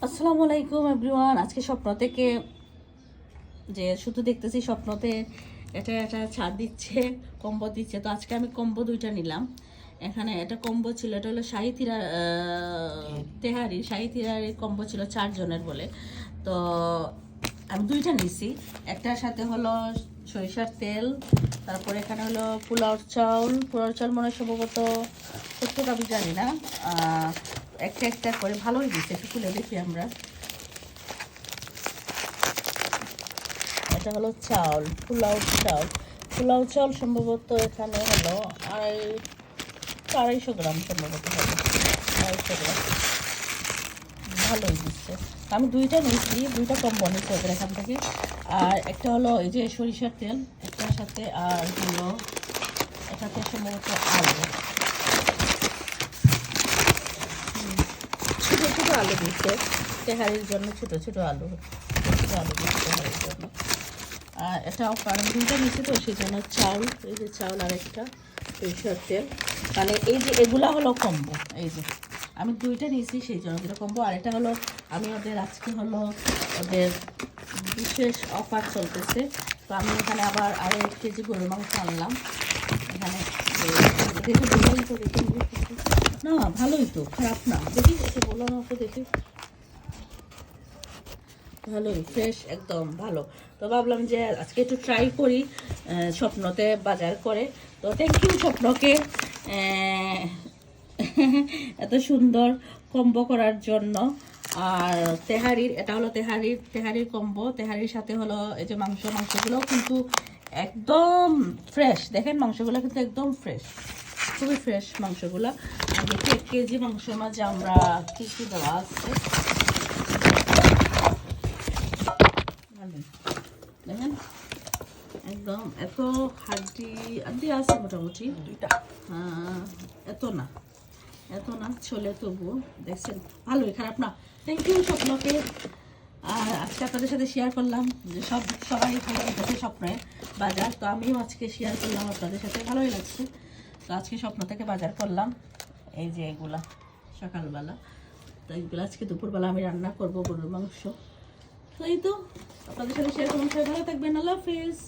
আসসালামু আলাইকুম এভরিওয়ান। আজকে স্বপ্ন থেকে যে শুধু দেখতেছি স্বপ্নতে এটা এটা ছাড় দিচ্ছে, কম্বো দিচ্ছে। তো আজকে আমি কম্বো দুইটা নিলাম। এখানে এটা কম্বো ছিল, এটা হলো শাহী তিরারির কম্বো ছিল 4 জনের বলে। তো আমি দুইটা নিছি। একটার সাথে হলো সরিষার তেল, তারপরে এখানে হলো পোলাও চাউল মনে হয় সম্ভবত কতটুকু আমি জানি না। একটা একটা করে ভালোই দিচ্ছে, একটু খুলে দেখি আমরা। এটা হলো চাউল, পোলাও চাউল সম্ভবত এখানে হলো 250 গ্রাম সম্ভবত হবে, 250 গ্রাম। ভালোই দিচ্ছে। আমি দুইটা নিয়েছি, দুইটা কম্বো নিচ্ছি ওদের এখান থেকে। আর একটা হলো এই যে সরিষার তেল একটার সাথে, আর হলো এটাতে সম্ভবত আলু, ছোটো ছোটো আলু দিচ্ছে তেহারির জন্য, ছোটো ছোটো আলু দিচ্ছে তেহারির জন্য। আর এটাও কারণ দুইটা নিচ্ছি তো সেই জন্য চাউল, এই যে চাউল আর একটা সরিষার তেল, মানে এই যে এগুলা হলো কম্বো। এই যে আমি দুইটা নিয়েছি সেই জন্য দুটো কম্বো। আর এটা হলো আমি ওদের আজকে হলো ওদের বিশেষ অফার চলতেছে। তো আমি এখানে আবার আরও 1 কেজি গরুর মাংস আনলাম। এখানে দেখে বললাম তো, দেখে না ভালোই তো, খারাপ না। দেখি এসে বললাম তো, দেখি ভালোই ফ্রেশ, একদম ভালো। তো ভাবলাম যে আজকে একটু ট্রাই করি স্বপ্নতে বাজার করে। তো থ্যাংক ইউ স্বপ্নকে এত সুন্দর কম্বো করার জন্য। আর তেহারির, এটা হলো তেহারির কম্বো। তেহারির সাথে হলো এই যে মাংসগুলোও কিন্তু একদম ফ্রেশ। দেখেন মাংসগুলো কিন্তু একদম ফ্রেশ, খুবই ফ্রেশ মাংসগুলো। দেখি 1 কেজি মাংসের মাঝে আমরা কী কী দেওয়া আছে দেখেন। একদম এত হাড্ডি আছে মোটামুটি দুইটা, এত না চলে, তবুও দেখছেন ভালোই, খারাপ না। থ্যাংক ইউ স্বপ্নকে। আর আজকে আপনাদের সাথে শেয়ার করলাম যে সবাই ভালো গেছে স্বপ্নে বাজার। তো আমিও আজকে শেয়ার করলাম আপনাদের সাথে, ভালোই লাগছে। তো আজকে স্বপ্ন থেকে বাজার করলাম এই যে এগুলা সকালবেলা। তো এইগুলো আজকে দুপুরবেলা আমি রান্না করবো গরুর মাংস। তো এই তো আপনাদের সাথে শেয়ার করলাম। সবাই ভালো থাকবেন, আল্লাহ হাফিজ।